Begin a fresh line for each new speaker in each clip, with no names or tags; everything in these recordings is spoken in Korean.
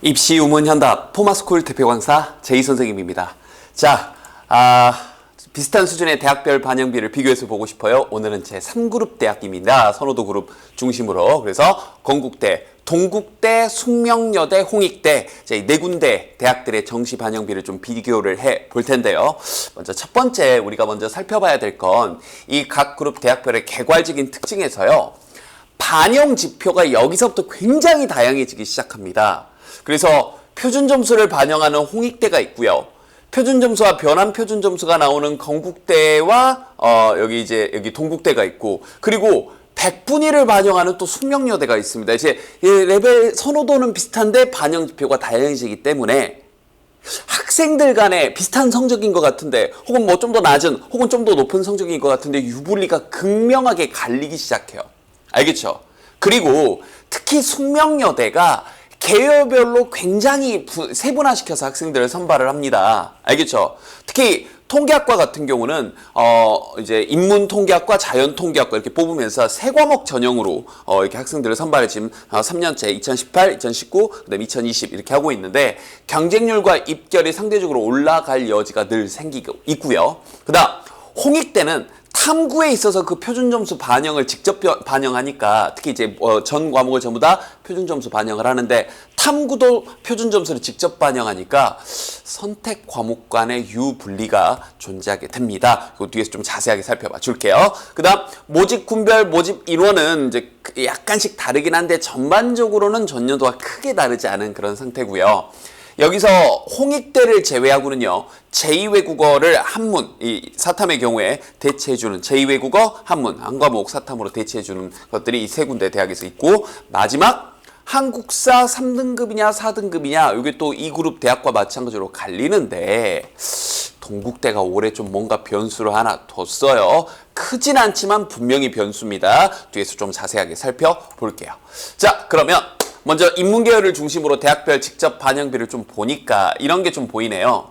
입시 우문현답 포마스쿨 대표 강사 제이 선생님입니다. 자, 비슷한 수준의 대학별 반영비를 비교해서 보고 싶어요. 오늘은 제 3그룹 대학입니다. 선호도 그룹 중심으로. 그래서 건국대, 동국대, 숙명여대, 홍익대 이 네 군데 대학들의 정시 반영비를 좀 비교를 해 볼 텐데요. 먼저 첫 번째 우리가 먼저 살펴봐야 될 건 이 각 그룹 대학별의 개괄적인 특징에서요. 반영 지표가 여기서부터 굉장히 다양해지기 시작합니다. 그래서 표준 점수를 반영하는 홍익대가 있고요. 표준 점수와 변환 표준 점수가 나오는 건국대와 여기 동국대가 있고, 그리고 100분위 를 반영하는 또 숙명여대가 있습니다. 이제 레벨 선호도는 비슷한데 반영 지표가 다양해지기 때문에 학생들 간에 비슷한 성적인 것 같은데, 혹은 뭐 좀 더 낮은, 혹은 좀 더 높은 성적인 것 같은데 유불리가 극명하게 갈리기 시작해요. 알겠죠? 그리고 특히 숙명여대가 계열별로 굉장히 세분화시켜서 학생들을 선발을 합니다. 알겠죠? 특히 통계학과 같은 경우는 이제 인문통계학과, 자연통계학과 이렇게 뽑으면서 세 과목 전형으로 이렇게 학생들을 선발을 지금 3년째 2018, 2019, 그다음에 2020 이렇게 하고 있는데, 경쟁률과 입결이 상대적으로 올라갈 여지가 늘 생기고 있고요. 그다음 홍익대는 탐구에 있어서 그 표준 점수 반영을 직접 반영하니까, 특히 이제 전 과목을 전부 다 표준 점수 반영을 하는데 탐구도 표준 점수를 직접 반영하니까 선택 과목 간의 유분리가 존재하게 됩니다. 이거 뒤에서 좀 자세하게 살펴봐 줄게요. 그다음 모집 군별, 모집 인원은 이제 약간씩 다르긴 한데 전반적으로는 전년도와 크게 다르지 않은 그런 상태고요. 여기서 홍익대를 제외하고는요, 제2외국어를 한문, 이 사탐의 경우에 대체해주는 제2외국어 한문, 한 과목 사탐으로 대체해주는 것들이 이 세 군데 대학에서 있고, 마지막 한국사 3등급이냐 4등급이냐, 이게 또 이 그룹 대학과 마찬가지로 갈리는데, 동국대가 올해 좀 뭔가 변수를 하나 뒀어요. 크진 않지만 분명히 변수입니다. 뒤에서 좀 자세하게 살펴볼게요. 자, 그러면 먼저 인문계열을 중심으로 대학별 직접 반영비를 좀 보니까 이런 게 좀 보이네요.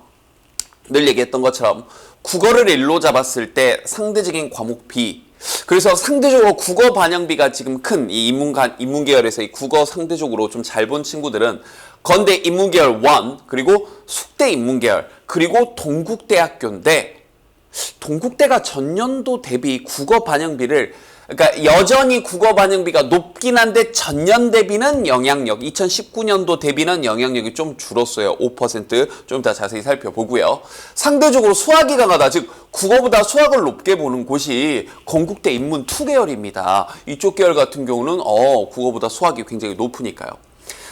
늘 얘기했던 것처럼 국어를 일로 잡았을 때 상대적인 과목비, 그래서 상대적으로 국어 반영비가 지금 큰 이 인문계열에서 이 국어 상대적으로 좀 잘 본 친구들은 건대 인문계열 1, 그리고 숙대 인문계열, 그리고 동국대학교인데, 동국대가 전년도 대비 국어 반영비를, 그러니까 여전히 국어 반영비가 높긴 한데 전년 대비는 영향력, 2019년도 대비는 영향력이 좀 줄었어요. 5%. 좀 더 자세히 살펴보고요. 상대적으로 수학이 강하다, 즉 국어보다 수학을 높게 보는 곳이 건국대 인문 2 계열입니다. 이쪽 계열 같은 경우는 국어보다 수학이 굉장히 높으니까요.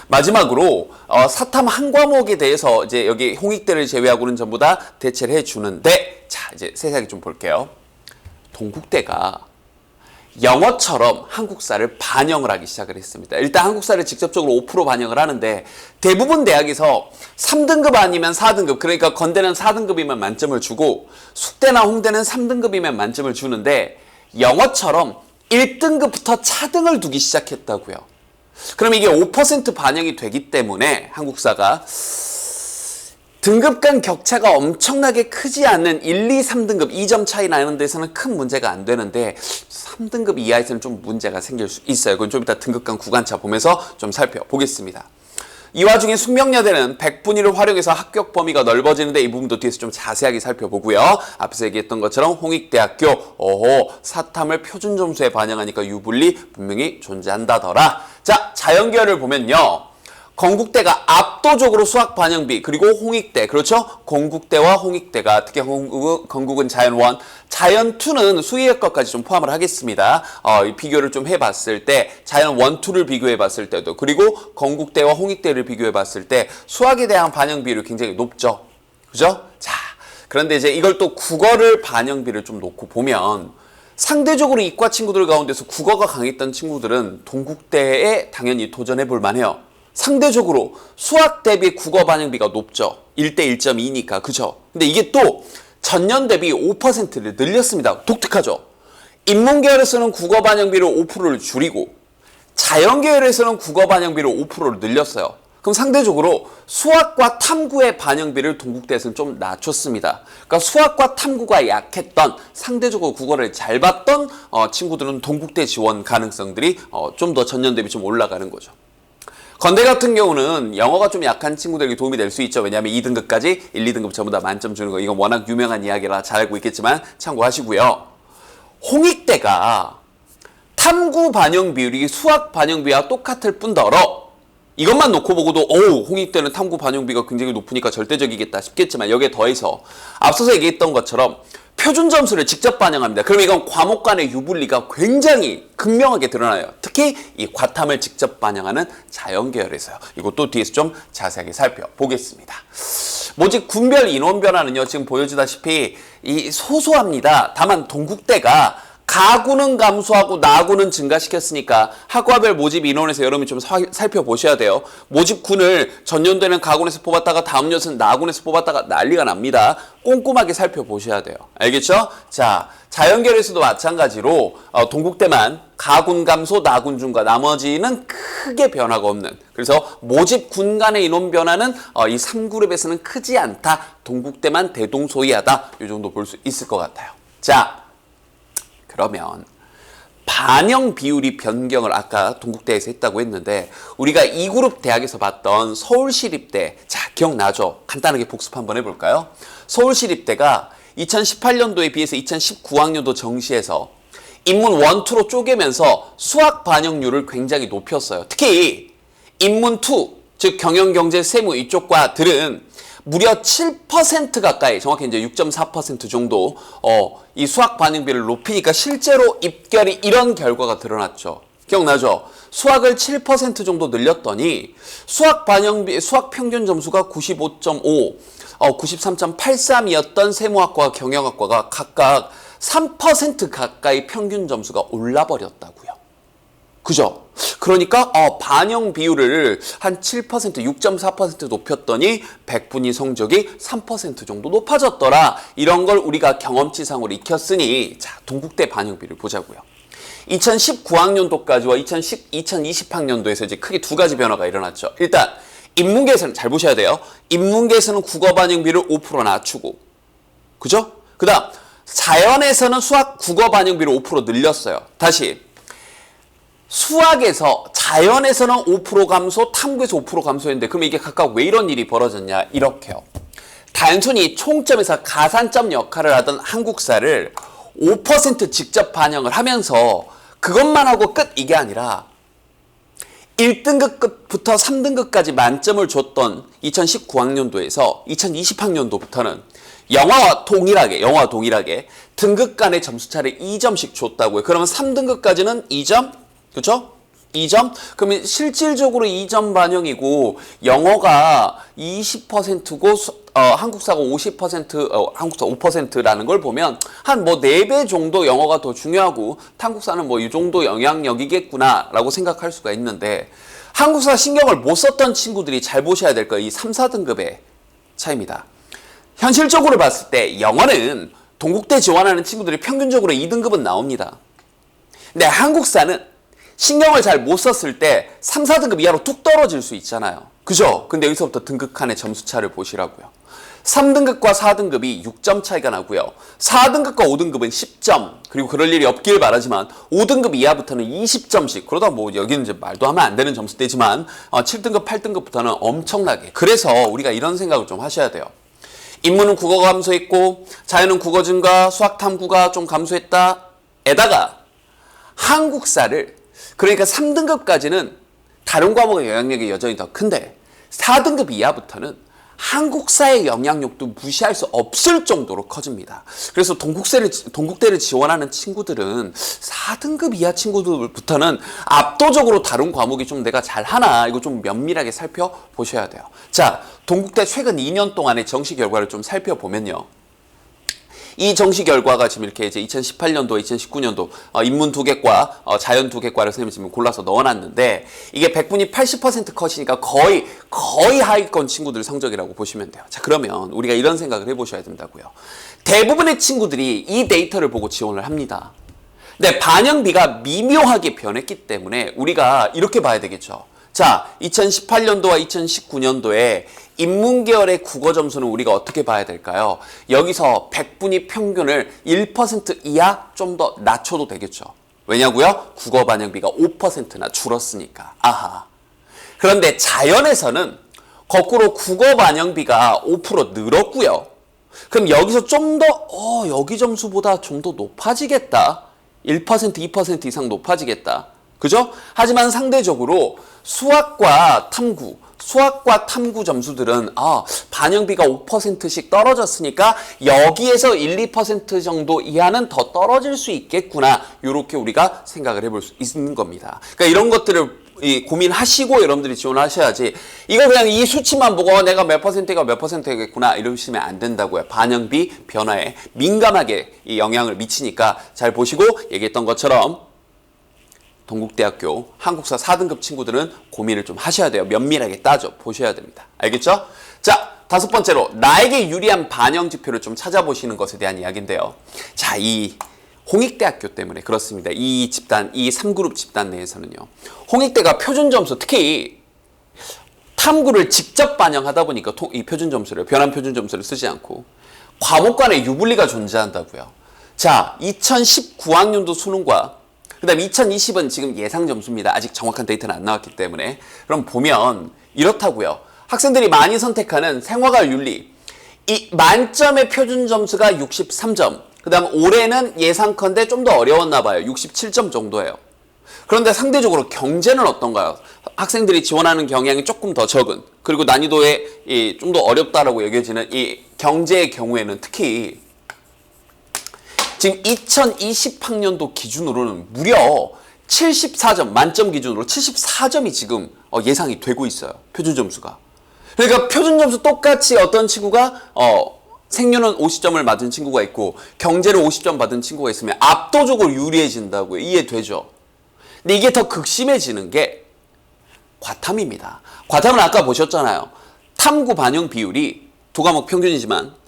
마지막으로 사탐 한 과목에 대해서 이제 여기 홍익대를 제외하고는 전부 다 대체를 해주는데, 자 이제 세세하게 좀 볼게요. 동국대가 영어처럼 한국사를 반영을 하기 시작을 했습니다. 일단 한국사를 직접적으로 5% 반영을 하는데, 대부분 대학에서 3등급 아니면 4등급, 그러니까 건대는 4등급이면 만점을 주고 숙대나 홍대는 3등급이면 만점을 주는데, 영어처럼 1등급부터 차등을 두기 시작했다고요. 그럼 이게 5% 반영이 되기 때문에 한국사가 등급 간 격차가 엄청나게 크지 않는 1, 2, 3등급 2점 차이 나는 데서는 큰 문제가 안 되는데, 3등급 이하에서는 좀 문제가 생길 수 있어요. 그건 좀 이따 등급 간 구간차 보면서 좀 살펴보겠습니다. 이 와중에 숙명여대는 100분위를 활용해서 합격 범위가 넓어지는데, 이 부분도 뒤에서 좀 자세하게 살펴보고요. 앞에서 얘기했던 것처럼 홍익대학교 사탐을 표준 점수에 반영하니까 유불리 분명히 존재한다더라. 자, 자연계열을 보면요, 건국대가 압도적으로 수학 반영비, 그리고 홍익대, 그렇죠? 건국대와 홍익대가, 특히 건국은 자연 1, 자연 2는 수의학 것까지 좀 포함을 하겠습니다. 비교를 좀 해봤을 때, 자연 1, 2를 비교해봤을 때도, 그리고 건국대와 홍익대를 비교해봤을 때 수학에 대한 반영비율이 굉장히 높죠. 그죠? 자, 그런데 이제 이걸 또 국어를 반영비를 좀 놓고 보면, 상대적으로 이과 친구들 가운데서 국어가 강했던 친구들은 동국대에 당연히 도전해볼 만해요. 상대적으로 수학 대비 국어 반영비가 높죠. 1대 1.2니까, 그죠? 근데 이게 또 전년 대비 5%를 늘렸습니다. 독특하죠? 인문계열에서는 국어 반영비를 5%를 줄이고, 자연계열에서는 국어 반영비를 5%를 늘렸어요. 그럼 상대적으로 수학과 탐구의 반영비를 동국대에서는 좀 낮췄습니다. 그러니까 수학과 탐구가 약했던, 상대적으로 국어를 잘 봤던 친구들은 동국대 지원 가능성들이 좀 더 전년 대비 좀 올라가는 거죠. 건대 같은 경우는 영어가 좀 약한 친구들에게 도움이 될 수 있죠. 왜냐하면 2등급까지 1, 2등급 전부 다 만점 주는 거 이건 워낙 유명한 이야기라 잘 알고 있겠지만 참고하시고요. 홍익대가 탐구 반영 비율이 수학 반영비와 똑같을 뿐더러 이것만 놓고 보고도 홍익대는 탐구 반영비가 굉장히 높으니까 절대적이겠다 싶겠지만 여기에 더해서 앞서서 얘기했던 것처럼 표준 점수를 직접 반영합니다. 그럼 이건 과목 간의 유불리가 굉장히 극명하게 드러나요. 특히 이 과탐을 직접 반영하는 자연계열에서요. 이것도 뒤에서 좀 자세하게 살펴보겠습니다. 모집 군별 인원 변화는요. 지금 보여주다시피 이 소소합니다. 다만 동국대가 가구는 감소하고 나구는 증가시켰으니까 학과별 모집 인원에서 여러분이 좀 살펴보셔야 돼요. 모집군을 전년도에는 가군에서 뽑았다가 다음 년도는 나군에서 뽑았다가 난리가 납니다. 꼼꼼하게 살펴보셔야 돼요. 알겠죠? 자, 자연계열에서도 마찬가지로 동국대만 가군 감소, 나군 증가, 나머지는 크게 변화가 없는. 그래서 모집군 간의 인원 변화는 이 3그룹에서는 크지 않다. 동국대만 대동소이하다. 이 정도 볼 수 있을 것 같아요. 자, 그러면 반영 비율이 변경을 아까 동국대에서 했다고 했는데 우리가 2그룹 대학에서 봤던 서울시립대, 자 기억나죠? 간단하게 복습 한번 해볼까요? 서울시립대가 2018년도에 비해서 2019학년도 정시에서 인문 1, 2로 쪼개면서 수학 반영률을 굉장히 높였어요. 특히 인문 2, 즉 경영, 경제, 세무 이쪽 과들은 무려 7% 가까이, 정확히 이제 6.4% 정도 이 수학 반영비를 높이니까 실제로 입결이 이런 결과가 드러났죠. 기억나죠? 수학을 7% 정도 늘렸더니 수학 반영비, 수학 평균 점수가 95.5, 93.83이었던 세무학과와 경영학과가 각각 3% 가까이 평균 점수가 올라버렸다고요. 그죠? 그러니까 반영 비율을 한 7%, 6.4% 높였더니 백분위 성적이 3% 정도 높아졌더라. 이런 걸 우리가 경험치상으로 익혔으니 자, 동국대 반영비를 보자고요. 2019학년도까지와 2020학년도에서 이제 크게 두 가지 변화가 일어났죠. 일단 인문계에서는 잘 보셔야 돼요. 인문계에서는 국어 반영비를 5% 낮추고, 그죠? 그다음 자연에서는 수학 국어 반영비를 5% 늘렸어요. 다시 수학에서 자연에서는 5% 감소, 탐구에서 5% 감소했는데 그럼 이게 각각 왜 이런 일이 벌어졌냐? 이렇게요. 단순히 총점에서 가산점 역할을 하던 한국사를 5% 직접 반영을 하면서 그것만 하고 끝 이게 아니라 1등급부터 3등급까지 만점을 줬던 2019학년도에서 2020학년도부터는 영어와 동일하게 등급 간의 점수차를 2점씩 줬다고요. 그러면 3등급까지는 2점, 그렇죠? 2점? 그러면 실질적으로 2점 반영이고 영어가 20%고 한국사가 50%, 한국사 5%라는 걸 보면 한 뭐 4배 정도 영어가 더 중요하고 한국사는 뭐 이 정도 영향력이겠구나라고 생각할 수가 있는데 한국사 신경을 못 썼던 친구들이 잘 보셔야 될 거예요. 이 3, 4등급의 차이입니다. 현실적으로 봤을 때 영어는 동국대 지원하는 친구들이 평균적으로 2등급은 나옵니다. 근데 한국사는 신경을 잘 못 썼을 때 3, 4등급 이하로 뚝 떨어질 수 있잖아요. 그죠? 근데 여기서부터 등급 칸의 점수차를 보시라고요. 3등급과 4등급이 6점 차이가 나고요. 4등급과 5등급은 10점. 그리고 그럴 일이 없길 바라지만 5등급 이하부터는 20점씩. 그러다 뭐 여기는 이제 말도 하면 안 되는 점수대지만 7등급, 8등급부터는 엄청나게. 그래서 우리가 이런 생각을 좀 하셔야 돼요. 인문은 국어가 감소했고 자연은 국어 증가, 수학 탐구가 좀 감소했다. 에다가 한국사를 그러니까 3등급까지는 다른 과목의 영향력이 여전히 더 큰데 4등급 이하부터는 한국사의 영향력도 무시할 수 없을 정도로 커집니다. 그래서 동국대를 지원하는 친구들은 4등급 이하 친구들부터는 압도적으로 다른 과목이 좀 내가 잘하나 이거 좀 면밀하게 살펴보셔야 돼요. 자, 동국대 최근 2년 동안의 정시 결과를 좀 살펴보면요. 이 정시 결과가 지금 이렇게 이제 2018년도, 2019년도 인문 2개과 자연 2개과를 선생님이 지금 골라서 넣어놨는데 이게 백분위 80% 컷이니까 거의 하위권 친구들 성적이라고 보시면 돼요. 자, 그러면 우리가 이런 생각을 해보셔야 된다고요. 대부분의 친구들이 이 데이터를 보고 지원을 합니다. 근데 반영비가 미묘하게 변했기 때문에 우리가 이렇게 봐야 되겠죠. 자, 2018년도와 2019년도에 인문계열의 국어 점수는 우리가 어떻게 봐야 될까요? 여기서 백분위 평균을 1% 이하 좀 더 낮춰도 되겠죠. 왜냐고요? 국어 반영비가 5%나 줄었으니까. 아하. 그런데 자연에서는 거꾸로 국어 반영비가 5% 늘었고요. 그럼 여기서 좀 더, 여기 점수보다 좀 더 높아지겠다. 1%, 2% 이상 높아지겠다. 그죠? 하지만 상대적으로 수학과 탐구 점수들은 반영비가 5%씩 떨어졌으니까 여기에서 1, 2% 정도 이하는 더 떨어질 수 있겠구나. 이렇게 우리가 생각을 해볼 수 있는 겁니다. 그러니까 이런 것들을 고민하시고 여러분들이 지원하셔야지 이거 그냥 이 수치만 보고 내가 몇 퍼센트가 몇 퍼센트겠구나 이러시면 안 된다고요. 반영비 변화에 민감하게 이 영향을 미치니까 잘 보시고 얘기했던 것처럼 동국대학교 한국사 4등급 친구들은 고민을 좀 하셔야 돼요. 면밀하게 따져 보셔야 됩니다. 알겠죠? 자, 다섯 번째로 나에게 유리한 반영 지표를 좀 찾아보시는 것에 대한 이야기인데요. 자, 이 홍익대학교 때문에 그렇습니다. 이 집단, 이 3그룹 집단 내에서는요. 홍익대가 표준 점수, 특히 탐구를 직접 반영하다 보니까 이 표준 점수를, 변환 표준 점수를 쓰지 않고 과목 간의 유불리가 존재한다고요. 자, 2019학년도 수능과 그 다음 2020은 지금 예상 점수입니다. 아직 정확한 데이터는 안 나왔기 때문에. 그럼 보면 이렇다고요. 학생들이 많이 선택하는 생활과 윤리. 이 만점의 표준 점수가 63점. 그 다음 올해는 예상컨대 좀 더 어려웠나 봐요. 67점 정도예요. 그런데 상대적으로 경제는 어떤가요? 학생들이 지원하는 경향이 조금 더 적은, 그리고 난이도에 좀 더 어렵다라고 여겨지는 이 경제의 경우에는 특히 지금 2020학년도 기준으로는 무려 74점, 만점 기준으로 74점이 지금 예상이 되고 있어요. 표준 점수가. 그러니까 표준 점수 똑같이 어떤 친구가 생년은 50점을 맞은 친구가 있고 경제를 50점 받은 친구가 있으면 압도적으로 유리해진다고요. 이해되죠? 근데 이게 더 극심해지는 게 과탐입니다. 과탐은 아까 보셨잖아요. 탐구 반영 비율이 두 과목 평균이지만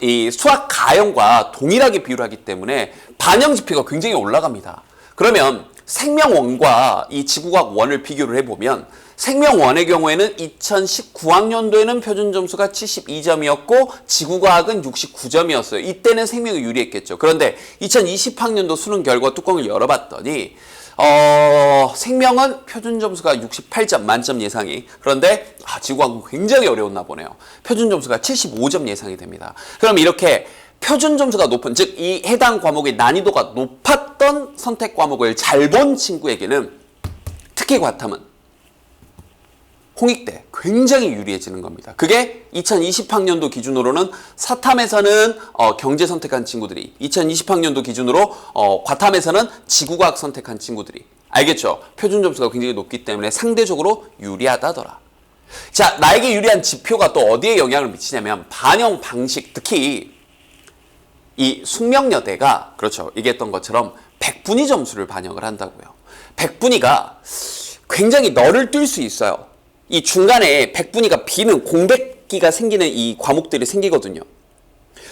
이 수학 가형과 동일하게 비율을 하기 때문에 반영 지표가 굉장히 올라갑니다. 그러면 생명원과 이 지구과학 원을 비교를 해보면 생명원의 경우에는 2019학년도에는 표준 점수가 72점이었고 지구과학은 69점이었어요. 이때는 생명이 유리했겠죠. 그런데 2020학년도 수능 결과 뚜껑을 열어봤더니 생명은 표준 점수가 68점 만점 예상이. 그런데 지구과학은 굉장히 어려웠나 보네요. 표준 점수가 75점 예상이 됩니다. 그럼 이렇게 표준 점수가 높은, 즉 이 해당 과목의 난이도가 높았던 선택 과목을 잘 본 친구에게는 특히 과탐은 홍익대 굉장히 유리해지는 겁니다. 그게 2020학년도 기준으로는 사탐에서는 경제 선택한 친구들이, 2020학년도 기준으로 과탐에서는 지구과학 선택한 친구들이, 알겠죠? 표준 점수가 굉장히 높기 때문에 상대적으로 유리하다더라. 자, 나에게 유리한 지표가 또 어디에 영향을 미치냐면 반영 방식, 특히 이 숙명여대가 그렇죠. 얘기했던 것처럼 백분위 점수를 반영을 한다고요. 백분위가 굉장히 너를 뛸 수 있어요. 이 중간에 백분위가 비는 공백기가 생기는 이 과목들이 생기거든요.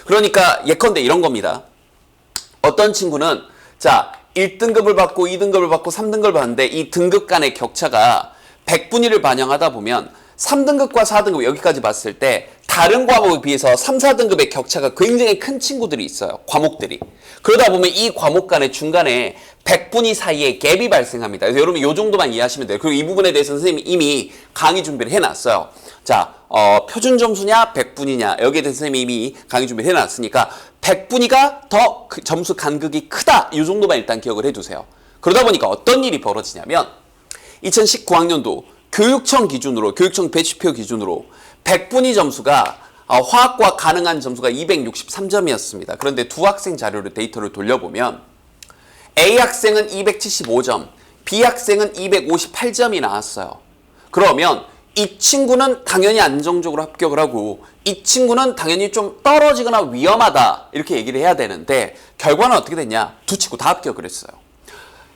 그러니까 예컨대 이런 겁니다. 어떤 친구는 자 1등급을 받고 2등급을 받고 3등급을 받는데 이 등급 간의 격차가 백분위를 반영하다 보면 3등급과 4등급 여기까지 봤을 때 다른 과목에 비해서 3, 4등급의 격차가 굉장히 큰 친구들이 있어요. 과목들이. 그러다 보면 이 과목 간의 중간에 백분위 사이에 갭이 발생합니다. 그래서 여러분 이 정도만 이해하시면 돼요. 그리고 이 부분에 대해서 선생님이 이미 강의 준비를 해놨어요. 자, 표준 점수냐 백분위냐 여기에 대해서 선생님이 이미 강의 준비를 해놨으니까 백분위가 더 점수 간극이 크다. 이 정도만 일단 기억을 해두세요. 그러다 보니까 어떤 일이 벌어지냐면 2019학년도 교육청 기준으로, 교육청 배치표 기준으로 백분위 점수가 화학과 가능한 점수가 263점이었습니다. 그런데 두 학생 자료를 데이터를 돌려보면 A학생은 275점, B학생은 258점이 나왔어요. 그러면 이 친구는 당연히 안정적으로 합격을 하고 이 친구는 당연히 좀 떨어지거나 위험하다 이렇게 얘기를 해야 되는데 결과는 어떻게 됐냐? 두 친구 다 합격을 했어요.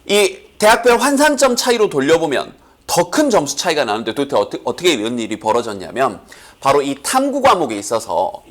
이 대학별 환산점 차이로 돌려보면 더 큰 점수 차이가 나는데 도대체 어떻게 이런 일이 벌어졌냐면 바로 이 탐구 과목에 있어서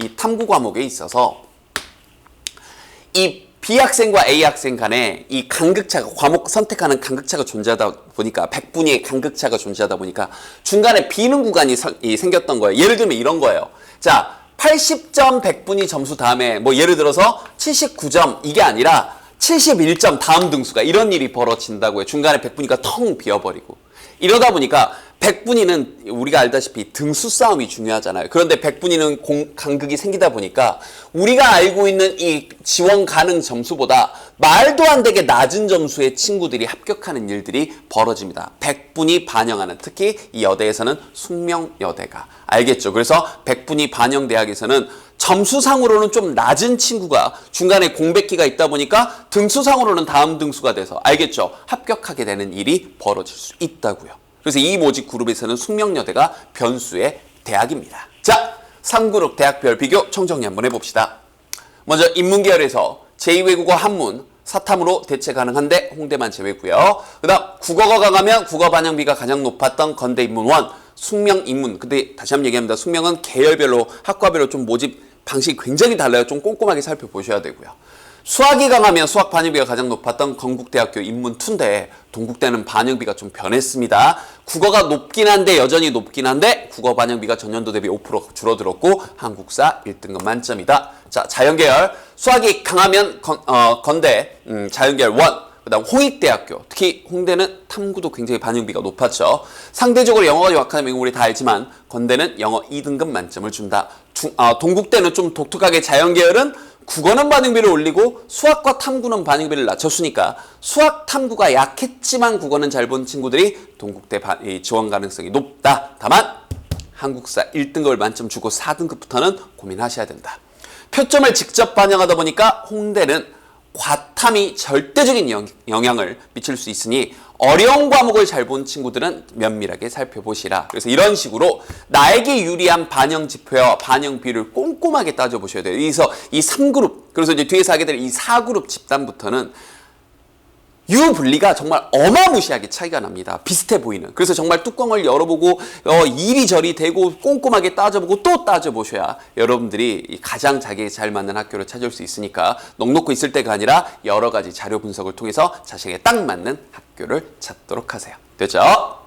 이 B학생과 A학생 간에 이 간극차가, 과목 선택하는 간극차가 존재하다 보니까 백분위의 간극차가 존재하다 보니까 중간에 비는 구간이 생겼던 거예요. 예를 들면 이런 거예요. 자, 80점 백분위 점수 다음에 뭐 예를 들어서 79점 이게 아니라 71점 다음 등수가 이런 일이 벌어진다고요. 중간에 백분위가 텅 비어버리고. 이러다 보니까 백분위는 우리가 알다시피 등수 싸움이 중요하잖아요. 그런데 백분위는 간극이 생기다 보니까 우리가 알고 있는 이 지원 가능 점수보다 말도 안 되게 낮은 점수의 친구들이 합격하는 일들이 벌어집니다. 백분위 반영하는, 특히 이 여대에서는 숙명여대가. 알겠죠? 그래서 백분위 반영대학에서는 점수상으로는 좀 낮은 친구가 중간에 공백기가 있다 보니까 등수상으로는 다음 등수가 돼서, 알겠죠? 합격하게 되는 일이 벌어질 수 있다고요. 그래서 이 모집 그룹에서는 숙명여대가 변수의 대학입니다. 자, 3그룹 대학별 비교 총정리 한번 해봅시다. 먼저 인문계열에서 제2외국어 한문 사탐으로 대체 가능한데 홍대만 제외고요. 그 다음 국어가 강하면 국어 반영비가 가장 높았던 건대 인문원, 숙명 인문. 근데 다시 한번 얘기합니다. 숙명은 계열별로 학과별로 좀 모집 방식이 굉장히 달라요. 좀 꼼꼼하게 살펴보셔야 되고요. 수학이 강하면 수학 반영비가 가장 높았던 건국대학교 인문2인데 동국대는 반영비가 좀 변했습니다. 국어가 높긴 한데 여전히 높긴 한데 국어 반영비가 전년도 대비 5% 줄어들었고 한국사 1등급 만점이다. 자, 자연계열 수학이 강하면 건대 자연계열 1, 그다음 홍익대학교, 특히 홍대는 탐구도 굉장히 반영비가 높았죠. 상대적으로 영어가 약하면 우리 다 알지만 건대는 영어 2등급 만점을 준다. 동국대는 좀 독특하게 자연계열은 국어는 반영비를 올리고 수학과 탐구는 반영비를 낮췄으니까 수학 탐구가 약했지만 국어는 잘 본 친구들이 동국대 지원 가능성이 높다. 다만 한국사 1등급을 만점 주고 4등급부터는 고민하셔야 된다. 표점을 직접 반영하다 보니까 홍대는 과탐이 절대적인 영향을 미칠 수 있으니 어려운 과목을 잘 본 친구들은 면밀하게 살펴보시라. 그래서 이런 식으로 나에게 유리한 반영 지표와 반영비를 꼼꼼하게 따져보셔야 돼요. 그래서 이 3그룹, 그래서 이제 뒤에서 하게 될 이 4그룹 집단부터는 유분리가 정말 어마무시하게 차이가 납니다. 비슷해 보이는. 그래서 정말 뚜껑을 열어보고 이리저리 대고 꼼꼼하게 따져보고 또 따져보셔야 여러분들이 가장 자기에 잘 맞는 학교를 찾을 수 있으니까 넋 놓고 있을 때가 아니라 여러 가지 자료 분석을 통해서 자신에게 딱 맞는 학교를 찾도록 하세요. 됐죠?